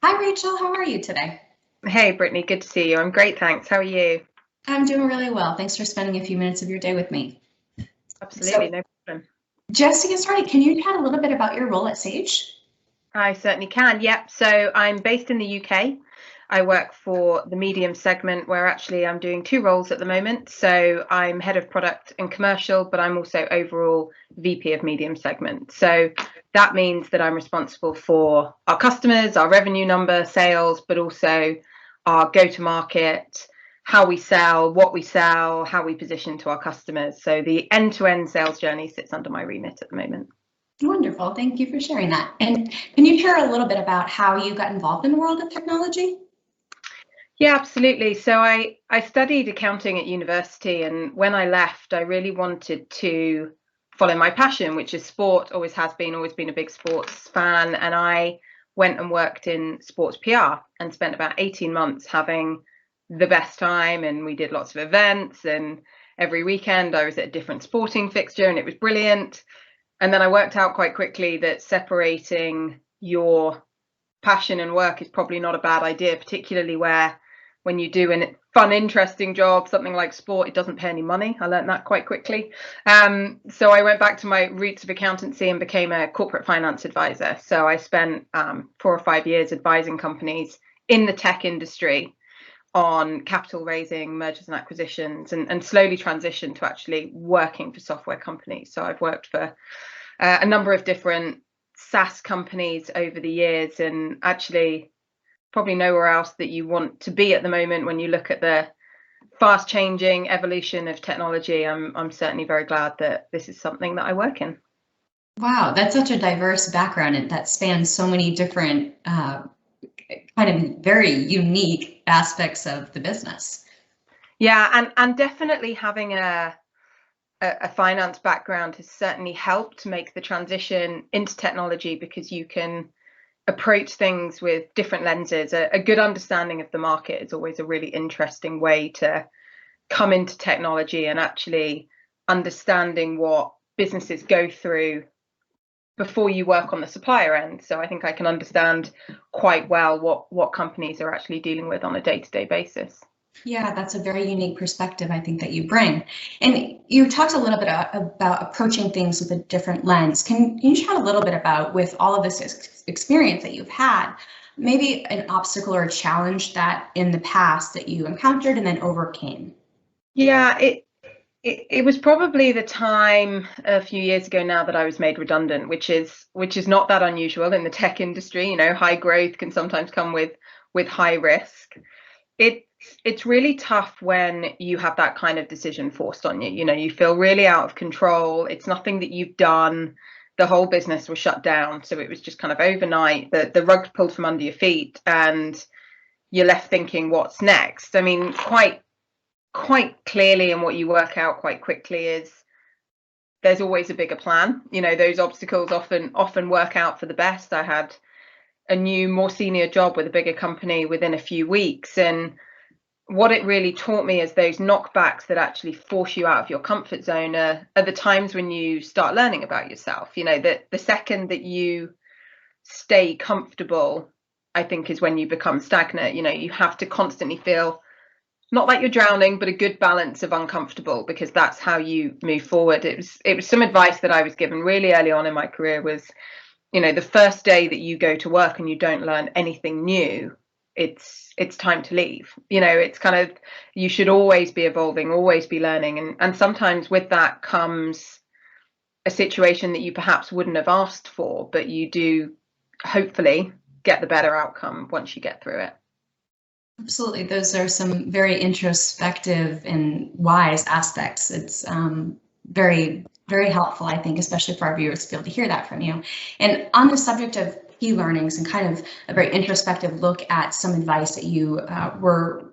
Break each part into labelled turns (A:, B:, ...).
A: Hi, Rachel. How are you today?
B: Hey, Brittany, good to see you. I'm great, thanks. How are you?
A: I'm doing really well. Thanks for spending a few minutes of your day with me.
B: Absolutely,
A: So,
B: no problem.
A: just to get started, can you chat a little bit about your role at Sage?
B: I certainly can. Yep. So I'm based in the UK. I work for the medium segment where actually I'm doing two roles at the moment. So I'm head of product and commercial, but I'm also overall VP of medium segment. So that means that I'm responsible for our customers, our revenue number, sales, but also our go to market, how we sell, what we sell, how we position to our customers. So the end to end sales journey sits under my remit at the moment.
A: Wonderful. Thank you for sharing that. And can you share a little bit about how you got involved in the world of technology?
B: Yeah, absolutely. So I studied accounting at university, and when I left, I really wanted to follow my passion, which is sport, always been a big sports fan. And I went and worked in sports PR and spent about 18 months having the best time. And we did lots of events, and every weekend I was at a different sporting fixture, and it was brilliant. And then I worked out quite quickly that separating your passion and work is probably not a bad idea, particularly where when you do a fun, interesting job, something like sport, it doesn't pay any money. I learned that quite quickly. So I went back to my roots of accountancy and became a corporate finance advisor. So I spent 4 or 5 years advising companies in the tech industry on capital raising, mergers and acquisitions, and slowly transitioned to actually working for software companies. So I've worked for a number of different SaaS companies over the years, and actually probably nowhere else that you want to be at the moment when you look at the fast changing evolution of technology. I'm certainly very glad that this is something that I work in.
A: Wow, that's such a diverse background and that spans so many different kind of very unique aspects of the business.
B: Yeah, and definitely having a finance background has certainly helped make the transition into technology, because you can approach things with different lenses. A good understanding of the market is always a really interesting way to come into technology, and actually understanding what businesses go through before you work on the supplier end. So I think I can understand quite well what companies are actually dealing with on a day-to-day basis.
A: Yeah, that's a very unique perspective, I think, that you bring. And you talked a little bit about approaching things with a different lens. Can you chat a little bit about, with all of this experience that you've had, maybe an obstacle or a challenge that in the past that you encountered and then overcame?
B: Yeah, it was probably the time a few years ago now that I was made redundant, which is not that unusual in the tech industry. You know, high growth can sometimes come with high risk. It's really tough when you have that kind of decision forced on you. You know, you feel really out of control. It's nothing that you've done. The whole business was shut down, so it was just kind of overnight, the rug pulled from under your feet, and you're left thinking, what's next? I mean, quite clearly, and what you work out quite quickly is there's always a bigger plan. You know, those obstacles often work out for the best. I had a new, more senior job with a bigger company within a few weeks, and what it really taught me is those knockbacks that actually force you out of your comfort zone are the times when you start learning about yourself. You know, that the second that you stay comfortable, I think, is when you become stagnant. You know, you have to constantly feel not like you're drowning, but a good balance of uncomfortable, because that's how you move forward. It was some advice that I was given really early on in my career was, you know, the first day that you go to work and you don't learn anything new, it's time to leave. You know, it's kind of, you should always be evolving, always be learning, and sometimes with that comes a situation that you perhaps wouldn't have asked for, but you do hopefully get the better outcome once you get through it.
A: Absolutely. Those are some very introspective and wise aspects. It's very, very helpful, I think, especially for our viewers to be able to hear that from you. And on the subject of key learnings and kind of a very introspective look at some advice that you were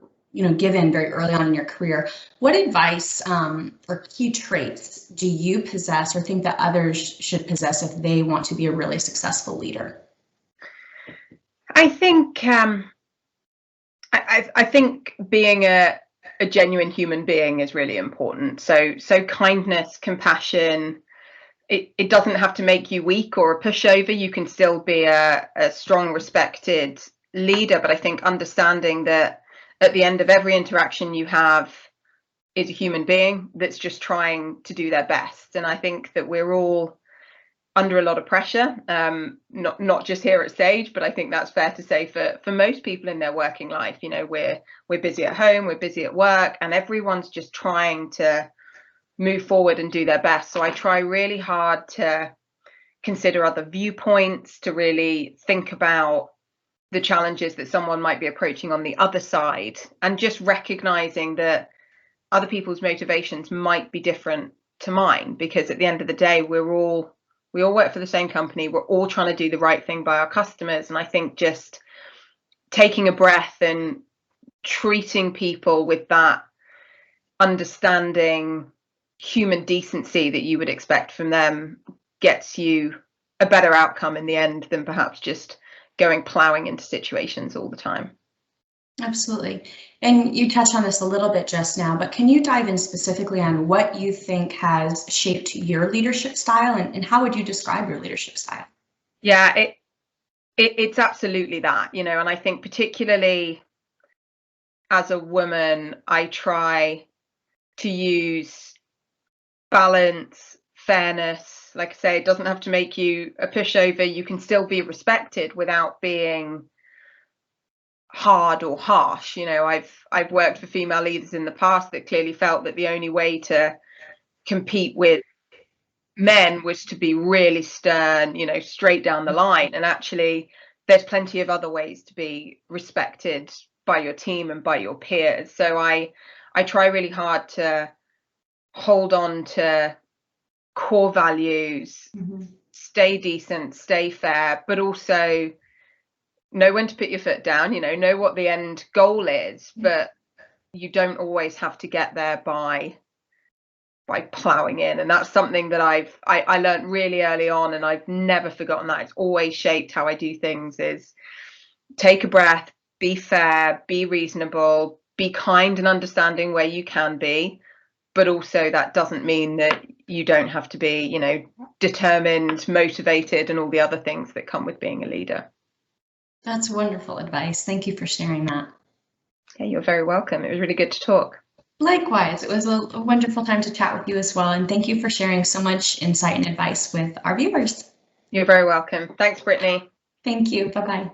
A: given very early on in your career, what advice or key traits do you possess or think that others should possess if they want to be a really successful leader?
B: I think I think being a genuine human being is really important. So kindness, compassion. It doesn't have to make you weak or a pushover. You can still be a strong, respected leader, but I think understanding that at the end of every interaction you have is a human being that's just trying to do their best. And I think that we're all under a lot of pressure, not just here at Sage, but I think that's fair to say for most people in their working life. You know, we're busy at home, we're busy at work, and everyone's just trying to move forward and do their best. So I try really hard to consider other viewpoints, to really think about the challenges that someone might be approaching on the other side, and just recognizing that other people's motivations might be different to mine, because at the end of the day, we all work for the same company. We're all trying to do the right thing by our customers. And I think just taking a breath and treating people with that understanding human decency that you would expect from them gets you a better outcome in the end than perhaps just going plowing into situations all the time.
A: Absolutely. And you touched on this a little bit just now, but can you dive in specifically on what you think has shaped your leadership style, and how would you describe your leadership style?
B: Yeah, it's absolutely that, you know, and I think particularly as a woman, I try to use balance, fairness. Like I say, it doesn't have to make you a pushover. You can still be respected without being hard or harsh. You know, I've worked for female leaders in the past that clearly felt that the only way to compete with men was to be really stern, you know, straight down the line. And actually, there's plenty of other ways to be respected by your team and by your peers. So I try really hard to hold on to core values, stay decent, stay fair, but also know when to put your foot down, you know what the end goal is, but you don't always have to get there by plowing in. And that's something that I learned really early on, and I've never forgotten that. It's always shaped how I do things, is take a breath, be fair, be reasonable, be kind and understanding where you can be, but also that doesn't mean that you don't have to be, you know, determined, motivated, and all the other things that come with being a leader.
A: That's wonderful advice. Thank you for sharing that.
B: Yeah, you're very welcome. It was really good to talk.
A: Likewise, it was a wonderful time to chat with you as well. And thank you for sharing so much insight and advice with our viewers.
B: You're very welcome. Thanks, Brittany.
A: Thank you. Bye-bye.